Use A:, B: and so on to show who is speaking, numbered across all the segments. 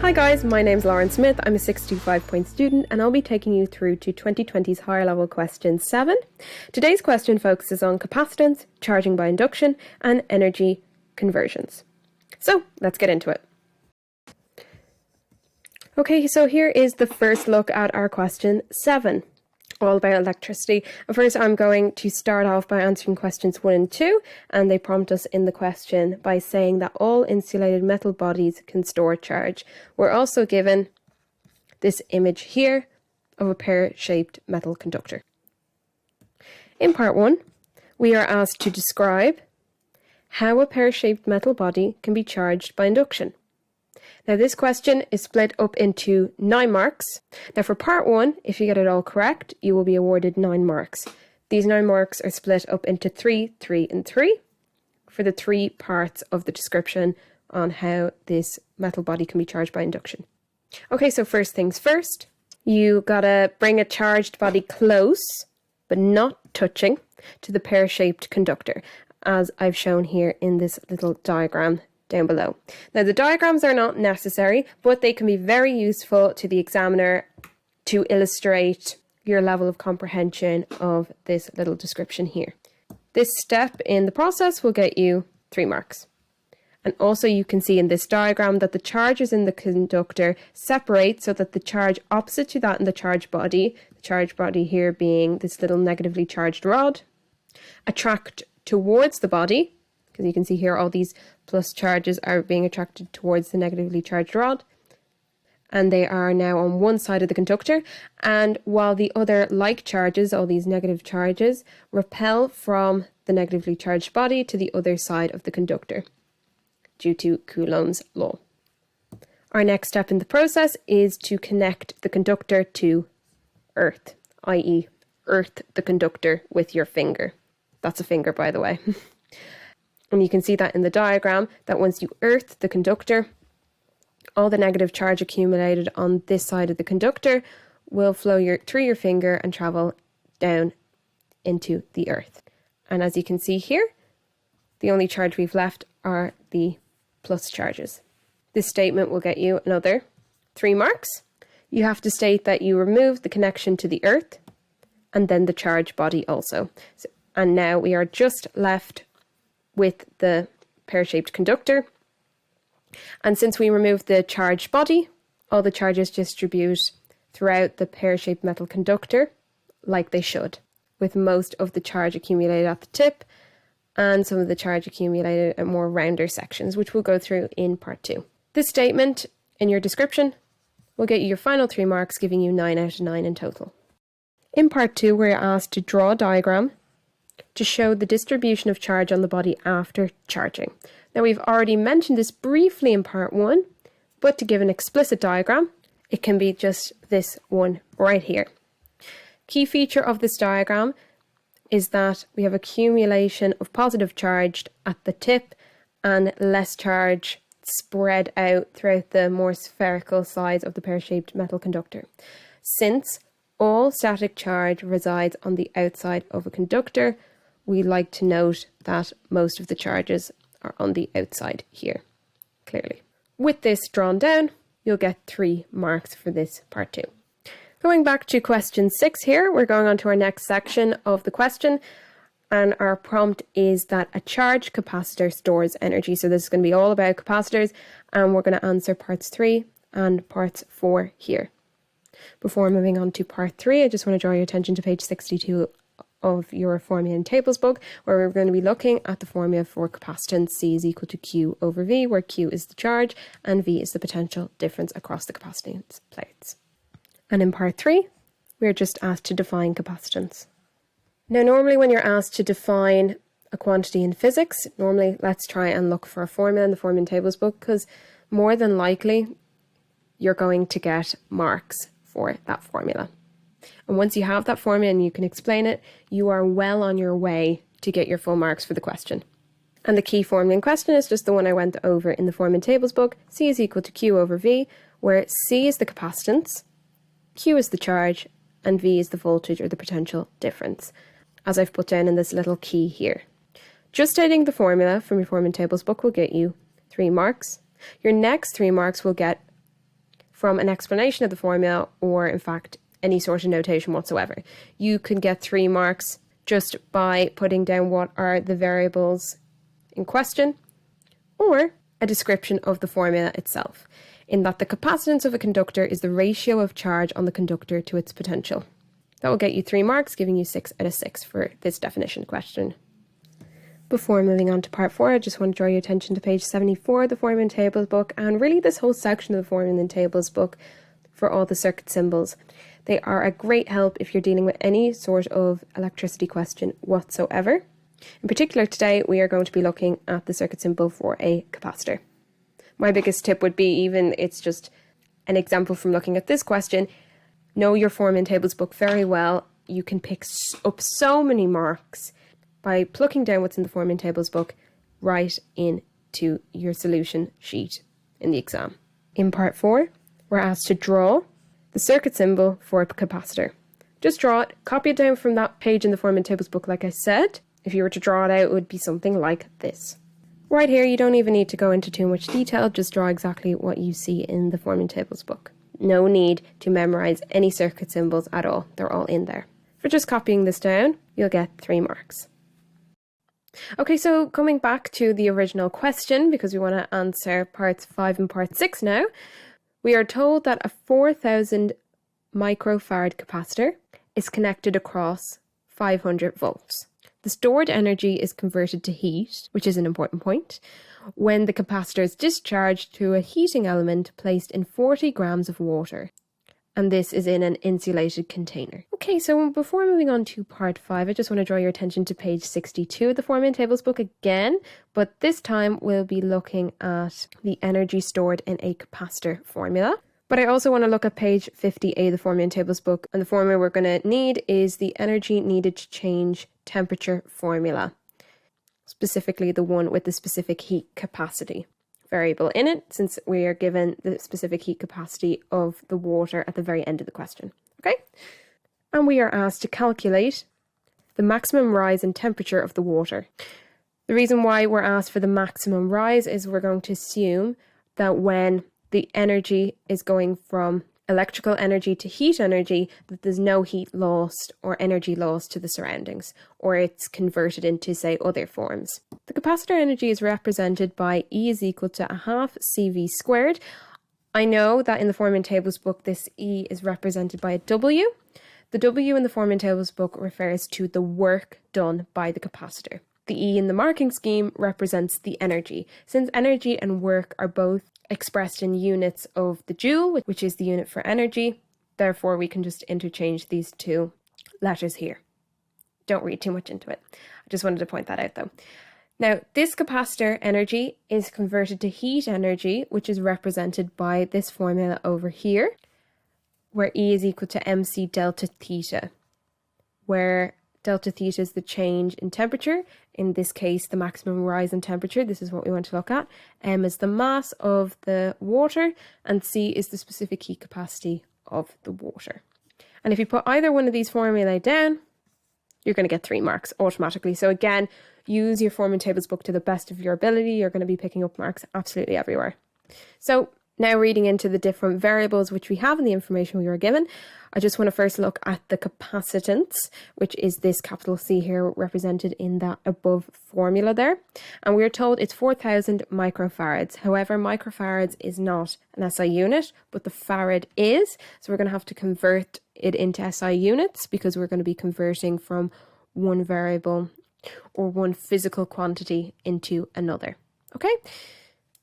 A: Hi guys, my name's Lauren Smith. I'm a 625-point student and I'll be taking you through to 2020's higher level question 7. Today's question focuses on capacitance, charging by induction and energy conversions. So let's get into it. Okay, so here is the first look at our question 7, all about electricity. And first I'm going to start off by answering questions 1 and 2, and they prompt us in the question by saying that all insulated metal bodies can store charge. We're also given this image here of a pear-shaped metal conductor. In part 1, we are asked to describe how a pear-shaped metal body can be charged by induction. Now this question is split up into 9 marks. Now for part 1, if you get it all correct, you will be awarded 9 marks. These 9 marks are split up into 3, 3 and 3 for the 3 parts of the description on how this metal body can be charged by induction. Okay, so first things first, you gotta bring a charged body close, but not touching, to the pear-shaped conductor, as I've shown here in this little diagram down below. Now the diagrams are not necessary, but they can be very useful to the examiner to illustrate your level of comprehension of this little description here. This step in the process will get you 3 marks. And also you can see in this diagram that the charges in the conductor separate so that the charge opposite to that in the charged body here being this little negatively charged rod, attract towards the body, because you can see here all these plus charges are being attracted towards the negatively charged rod, and they are now on one side of the conductor, and while the other like charges, all these negative charges, repel from the negatively charged body to the other side of the conductor due to Coulomb's law. Our next step in the process is to connect the conductor to earth, i.e. earth the conductor with your finger. That's a finger, by the way. And you can see that in the diagram that once you earth the conductor, all the negative charge accumulated on this side of the conductor will flow through your finger and travel down into the earth. And as you can see here, the only charge we've left are the plus charges. This statement will get you another 3 marks. You have to state that you remove the connection to the earth and then the charge body also. And now we are just left with the pear-shaped conductor. And since we removed the charged body, all the charges distribute throughout the pear-shaped metal conductor like they should, with most of the charge accumulated at the tip and some of the charge accumulated at more rounder sections, which we'll go through in part 2. This statement in your description will get you your final 3 marks, giving you 9 out of 9 in total. In part 2, we're asked to draw a diagram to show the distribution of charge on the body after charging. Now we've already mentioned this briefly in part 1, but to give an explicit diagram, it can be just this one right here. Key feature of this diagram is that we have accumulation of positive charge at the tip and less charge spread out throughout the more spherical sides of the pear-shaped metal conductor. Since all static charge resides on the outside of a conductor, we like to note that most of the charges are on the outside here, clearly. With this drawn down, you'll get 3 marks for this part 2. Going back to question 6 here, we're going on to our next section of the question, and our prompt is that a charged capacitor stores energy. So this is going to be all about capacitors, and we're going to answer parts 3 and parts 4 here. Before moving on to part 3, I just want to draw your attention to page 62 of your formula and tables book, where we're going to be looking at the formula for capacitance. C is equal to Q over V, where Q is the charge and V is the potential difference across the capacitance plates. And in part 3, we're just asked to define capacitance. Now normally when you're asked to define a quantity in physics, normally let's try and look for a formula in the formula and tables book, because more than likely you're going to get marks for that formula. And once you have that formula and you can explain it, you are well on your way to get your full marks for the question. And the key formula in question is just the one I went over in the formula and tables book. C is equal to Q over V, where C is the capacitance, Q is the charge, and V is the voltage or the potential difference, as I've put down in this little key here. Just stating the formula from your formula and tables book will get you 3 marks. Your next 3 marks will get from an explanation of the formula or, in fact, any sort of notation whatsoever. You can get 3 marks just by putting down what are the variables in question or a description of the formula itself, in that the capacitance of a conductor is the ratio of charge on the conductor to its potential. That will get you 3 marks, giving you 6 out of 6 for this definition question. Before moving on to part 4, I just want to draw your attention to page 74 of the Formula and Tables book, and really this whole section of the Formula and Tables book for all the circuit symbols. They are a great help if you're dealing with any sort of electricity question whatsoever. In particular today, we are going to be looking at the circuit symbol for a capacitor. My biggest tip would be, even it's just an example from looking at this question, know your Formula and Tables book very well. You can pick up so many marks by plucking down what's in the Formula and Tables book right into your solution sheet in the exam. In part 4, we're asked to draw the circuit symbol for a capacitor. Just draw it, copy it down from that page in the Formula and Tables book like I said. If you were to draw it out, it would be something like this. Right here, you don't even need to go into too much detail, just draw exactly what you see in the Formula and Tables book. No need to memorize any circuit symbols at all, they're all in there. For just copying this down, you'll get 3 marks. Okay, so coming back to the original question, because we want to answer parts 5 and part 6 now, we are told that a 4,000 microfarad capacitor is connected across 500 volts. The stored energy is converted to heat, which is an important point, when the capacitor is discharged to a heating element placed in 40 grams of water. And this is in an insulated container. Okay, so before moving on to part 5, I just want to draw your attention to page 62 of the Formula and Tables book again, but this time we'll be looking at the energy stored in a capacitor formula. But I also want to look at page 50A of the Formula and Tables book, and the formula we're going to need is the energy needed to change temperature formula, specifically the one with the specific heat capacity variable in it, since we are given the specific heat capacity of the water at the very end of the question. Okay? And we are asked to calculate the maximum rise in temperature of the water. The reason why we're asked for the maximum rise is we're going to assume that when the energy is going from electrical energy to heat energy, that there's no heat lost or energy lost to the surroundings, or it's converted into, say, other forms. The capacitor energy is represented by E is equal to 1/2 CV squared. I know that in the Formula and Tables book, this E is represented by a W. The W in the Formula and Tables book refers to the work done by the capacitor. The E in the marking scheme represents the energy. Since energy and work are both expressed in units of the joule, which is the unit for energy, therefore we can just interchange these 2 letters here. Don't read too much into it. I just wanted to point that out though. Now, this capacitor energy is converted to heat energy, which is represented by this formula over here, where E is equal to mc delta theta, where delta theta is the change in temperature. In this case, the maximum rise in temperature. This is what we want to look at. M is the mass of the water, and C is the specific heat capacity of the water. And if you put either one of these formulae down, you're going to get 3 marks automatically. So again, use your Formula and Tables book to the best of your ability. You're going to be picking up marks absolutely everywhere. So now reading into the different variables which we have in the information we were given, I just want to first look at the capacitance, which is this capital C here represented in that above formula there. And we're told it's 4,000 microfarads. However, microfarads is not an SI unit, but the farad is. So we're going to have to convert it into SI units because we're going to be converting from one variable or one physical quantity into another. Okay?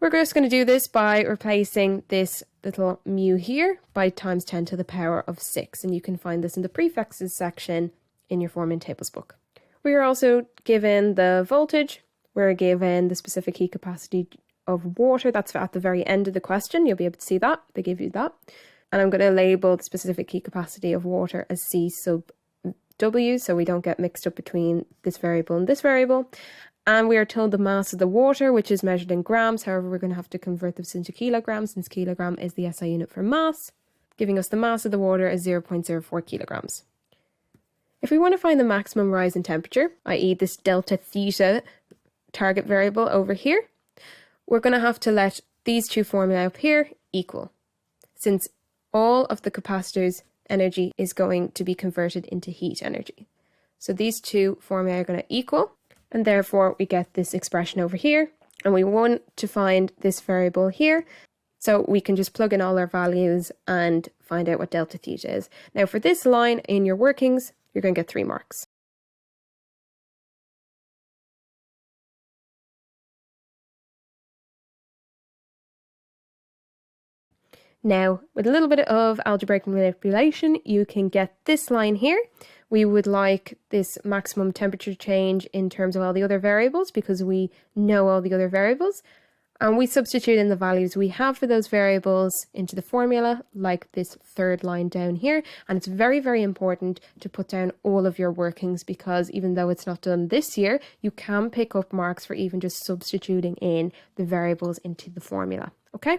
A: We're just going to do this by replacing this little mu here by times 10 to the power of 6. And you can find this in the prefixes section in your Formula and Tables book. We are also given the voltage. We're given the specific heat capacity of water. That's at the very end of the question. You'll be able to see that. They give you that. And I'm going to label the specific heat capacity of water as C sub W, so we don't get mixed up between this variable and this variable. And we are told the mass of the water, which is measured in grams. However, we're going to have to convert this into kilograms, since kilogram is the SI unit for mass, giving us the mass of the water as 0.04 kilograms. If we want to find the maximum rise in temperature, i.e. this delta theta target variable over here, we're going to have to let these 2 formulae up here equal. since all of the capacitor's energy is going to be converted into heat energy. So these two formulae are going to equal, and therefore we get this expression over here, and we want to find this variable here, so we can just plug in all our values and find out what delta theta is. Now for this line in your workings, you're going to get 3 marks. Now, with a little bit of algebraic manipulation, you can get this line here. We would like this maximum temperature change in terms of all the other variables because we know all the other variables. And we substitute in the values we have for those variables into the formula, like this third line down here. And it's very, very important to put down all of your workings because even though it's not done this year, you can pick up marks for even just substituting in the variables into the formula. Okay?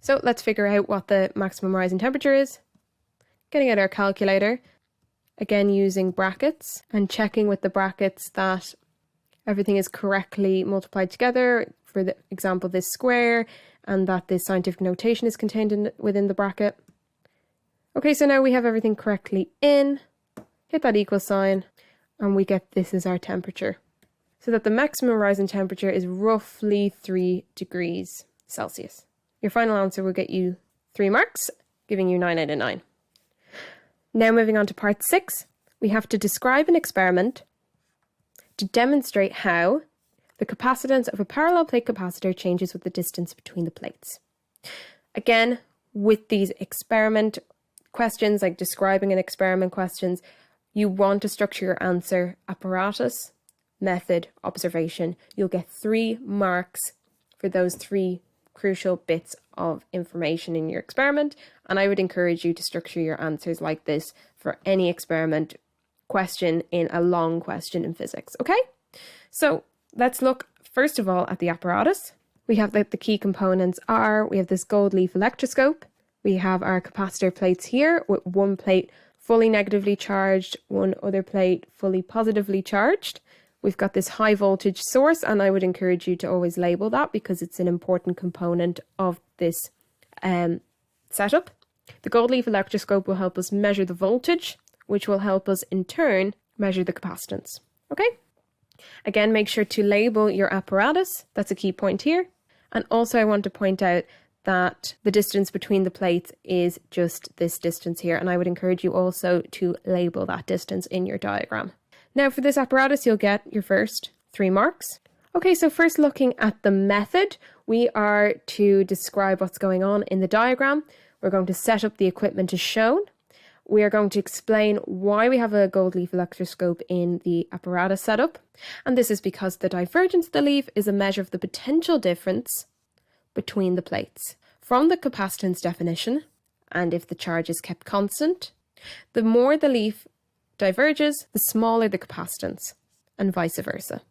A: So let's figure out what the maximum rise in temperature is. Getting out our calculator, again using brackets and checking with the brackets that everything is correctly multiplied together, for the example this square, and that this scientific notation is contained within the bracket. Okay, so now we have everything correctly in, hit that equal sign, and we get this is our temperature. So that the maximum rise in temperature is roughly 3 degrees Celsius. Your final answer will get you 3 marks, giving you 9 out of 9. Now moving on to part 6, we have to describe an experiment to demonstrate how the capacitance of a parallel plate capacitor changes with the distance between the plates. Again, with these experiment questions, like describing an experiment questions, you want to structure your answer apparatus, method, observation. You'll get 3 marks for those 3 crucial bits of information in your experiment, and I would encourage you to structure your answers like this for any experiment question in a long question in physics. Okay, so let's look first of all at the apparatus. We have the key components are, we have this gold leaf electroscope, we have our capacitor plates here with one plate fully negatively charged, one other plate fully positively charged. We've got this high voltage source, and I would encourage you to always label that because it's an important component of this setup. The gold leaf electroscope will help us measure the voltage, which will help us in turn measure the capacitance. Okay? Again, make sure to label your apparatus. That's a key point here. And also I want to point out that the distance between the plates is just this distance here, and I would encourage you also to label that distance in your diagram. Now for this apparatus, you'll get your first 3 marks. Okay, so first looking at the method, we are to describe what's going on in the diagram. We're going to set up the equipment as shown. We are going to explain why we have a gold leaf electroscope in the apparatus setup. And this is because the divergence of the leaf is a measure of the potential difference between the plates. From the capacitance definition, and if the charge is kept constant, the more the leaf diverges, the smaller the capacitance, and vice versa.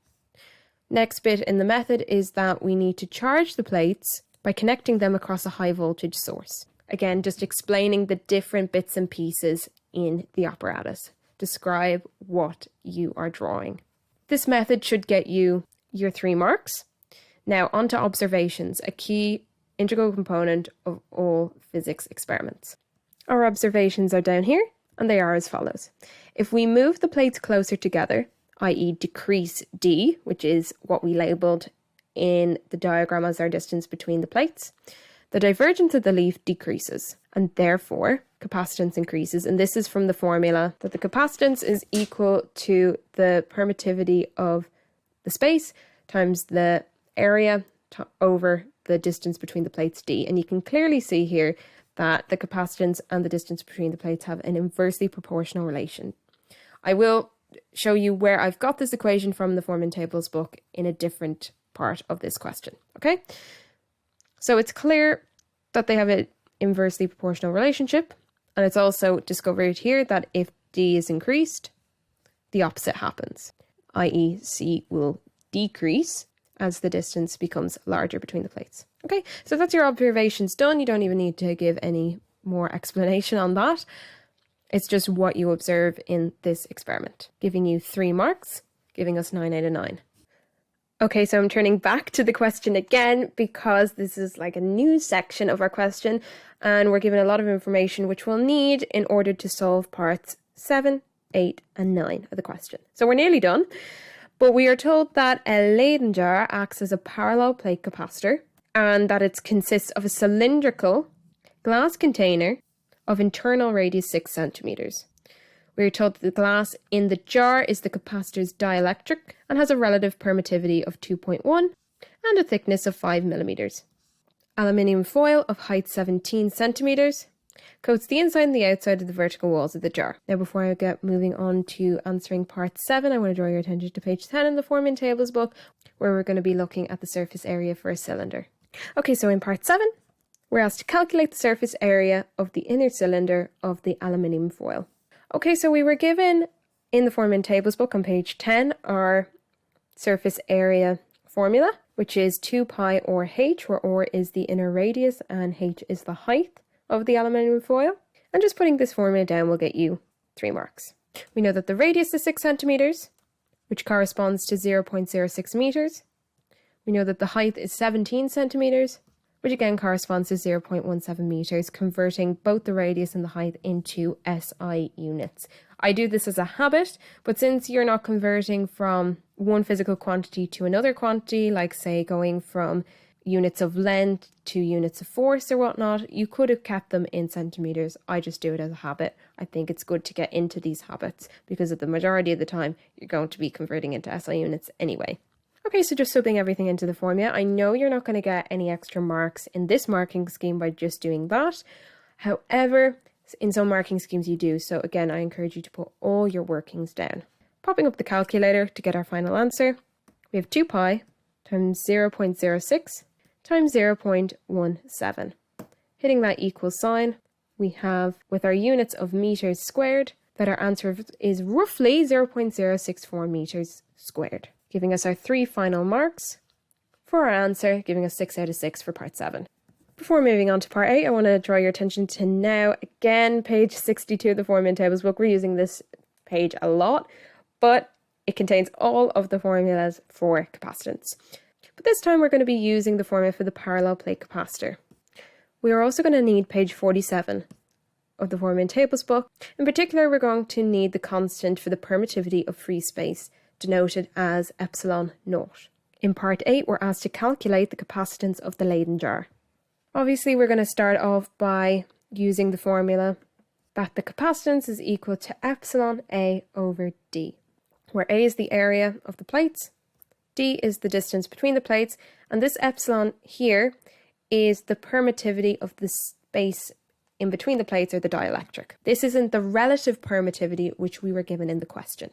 A: Next bit in the method is that we need to charge the plates by connecting them across a high voltage source. Again, just explaining the different bits and pieces in the apparatus. Describe what you are drawing. This method should get you your 3 marks. Now on to observations, a key integral component of all physics experiments. Our observations are down here, and they are as follows. If we move the plates closer together, i.e. decrease d, which is what we labelled in the diagram as our distance between the plates, the divergence of the leaf decreases, and therefore capacitance increases. And this is from the formula that the capacitance is equal to the permittivity of the space times the area over the distance between the plates d. And you can clearly see here that the capacitance and the distance between the plates have an inversely proportional relation. I will show you where I've got this equation from the Form and Tables book in a different part of this question. Okay, so it's clear that they have an inversely proportional relationship, and it's also discovered here that if d is increased, the opposite happens, i.e. c will decrease as the distance becomes larger between the plates. Okay, so that's your observations done. You don't even need to give any more explanation on that. It's just what you observe in this experiment, giving you 3 marks, giving us 9 out of 9. Okay, so I'm turning back to the question again because this is like a new section of our question and we're given a lot of information which we'll need in order to solve parts 7, 8 and 9 of the question. So we're nearly done, but we are told that a Leyden jar acts as a parallel plate capacitor and that it consists of a cylindrical glass container of internal radius 6 centimeters. We are told that the glass in the jar is the capacitor's dielectric and has a relative permittivity of 2.1 and a thickness of 5 millimeters. Aluminium foil of height 17 centimeters coats the inside and the outside of the vertical walls of the jar. Now, before I get moving on to answering part 7, I want to draw your attention to page 10 in the Form in Tables book, where we're going to be looking at the surface area for a cylinder. Okay, so in part 7, we're asked to calculate the surface area of the inner cylinder of the aluminium foil. Okay, so we were given in the Form in Tables book on page 10 our surface area formula, which is 2 pi or h, where r is the inner radius and h is the height of the aluminium foil. And just putting this formula down will get you 3 marks. We know that the radius is 6 centimeters, which corresponds to 0.06 meters. We know that the height is 17 centimeters, which again corresponds to 0.17 meters, converting both the radius and the height into SI units. I do this as a habit, but since you're not converting from one physical quantity to another quantity, like say going from units of length to units of force or whatnot, you could have kept them in centimeters. I just do it as a habit. I think it's good to get into these habits because at the majority of the time, you're going to be converting into SI units anyway. Okay, so just subbing everything into the formula. I know you're not going to get any extra marks in this marking scheme by just doing that. However, in some marking schemes you do. So again, I encourage you to put all your workings down. Popping up the calculator to get our final answer, we have 2 pi times 0.06 times 0.17. Hitting that equal sign, we have, with our units of meters squared, that our answer is roughly 0.064 meters squared, giving us our 3 final marks for our answer, giving us 6 out of 6 for part 7. Before moving on to part 8, I want to draw your attention to now, again, page 62 of the Form in Tables book. We're using this page a lot, but it contains all of the formulas for capacitance. But this time we're going to be using the formula for the parallel plate capacitor. We are also going to need page 47 of the Form in Tables book. In particular, we're going to need the constant for the permittivity of free space, denoted as epsilon naught. In part 8, we're asked to calculate the capacitance of the Leyden jar. Obviously, we're going to start off by using the formula that the capacitance is equal to epsilon A over D, where A is the area of the plates, D is the distance between the plates, and this epsilon here is the permittivity of the space in between the plates, or the dielectric. This isn't the relative permittivity which we were given in the question.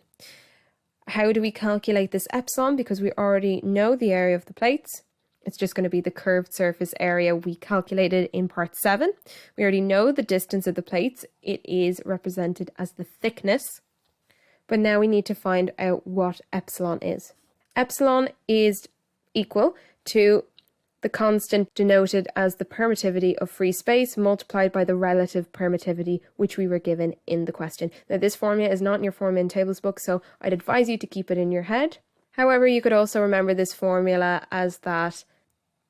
A: How do we calculate this epsilon? Because we already know the area of the plates. It's just going to be the curved surface area we calculated in part 7. We already know the distance of the plates. It is represented as the thickness. But now we need to find out what epsilon is. Epsilon is equal to the constant denoted as the permittivity of free space multiplied by the relative permittivity which we were given in the question. Now, this formula is not in your Form in Tables book, so I'd advise you to keep it in your head. However, you could also remember this formula as that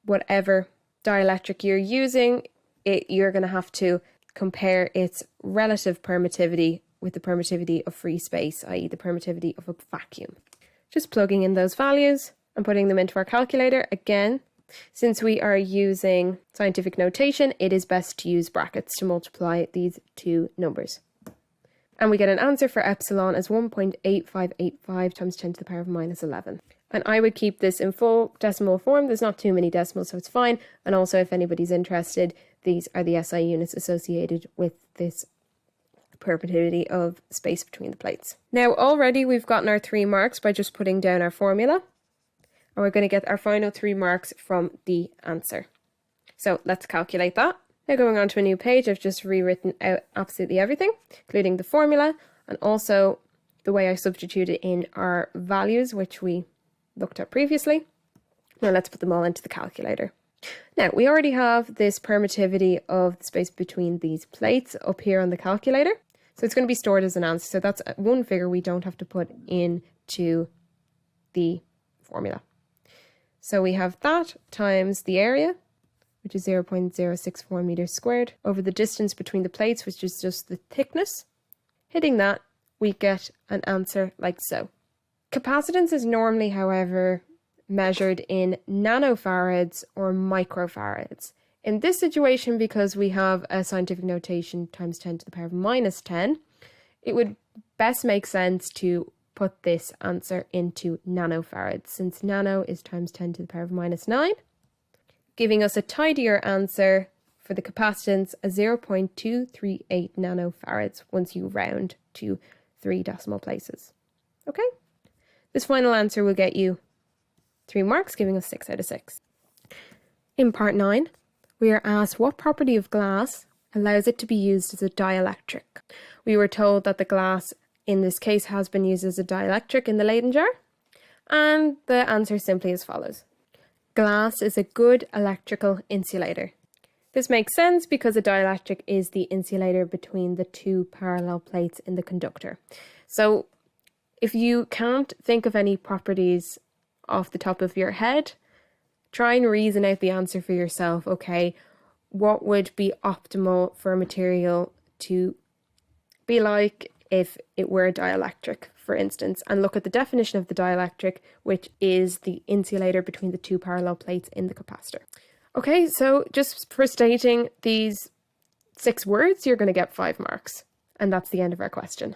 A: whatever dielectric you're using, you're going to have to compare its relative permittivity with the permittivity of free space, i.e. the permittivity of a vacuum. Just plugging in those values and putting them into our calculator. Again, since we are using scientific notation, it is best to use brackets to multiply these two numbers. And we get an answer for epsilon as 1.8585 times 10 to the power of minus 11. And I would keep this in full decimal form. There's not too many decimals, so it's fine. And also, if anybody's interested, these are the SI units associated with this permittivity of space between the plates. Now, already we've gotten our 3 marks by just putting down our formula. And we're going to get our final 3 marks from the answer. So let's calculate that. Now, going on to a new page, I've just rewritten out absolutely everything, including the formula and also the way I substituted in our values, which we looked at previously. Now let's put them all into the calculator. Now, we already have this permittivity of the space between these plates up here on the calculator. So it's going to be stored as an answer. So that's one figure we don't have to put into the formula. So we have that times the area, which is 0.064 meters squared, over the distance between the plates, which is just the thickness. Hitting that, we get an answer like so. Capacitance is normally, however, measured in nanofarads or microfarads. In this situation, because we have a scientific notation times 10 to the power of minus 10, it would best make sense to put this answer into nanofarads, since nano is times 10 to the power of minus 9, giving us a tidier answer for the capacitance as 0.238 nanofarads once you round to 3 decimal places. Okay? This final answer will get you 3 marks, giving us 6 out of 6. In part 9, we are asked what property of glass allows it to be used as a dielectric. We were told that the glass in this case has been used as a dielectric in the Leyden jar, and the answer is simply as follows. Glass is a good electrical insulator. This makes sense because a dielectric is the insulator between the 2 parallel plates in the conductor. So if you can't think of any properties off the top of your head, try and reason out the answer for yourself. Okay, what would be optimal for a material to be like if it were a dielectric, for instance, and look at the definition of the dielectric, which is the insulator between the 2 parallel plates in the capacitor. Okay, so just for stating these 6 words, you're going to get 5 marks. And that's the end of our question.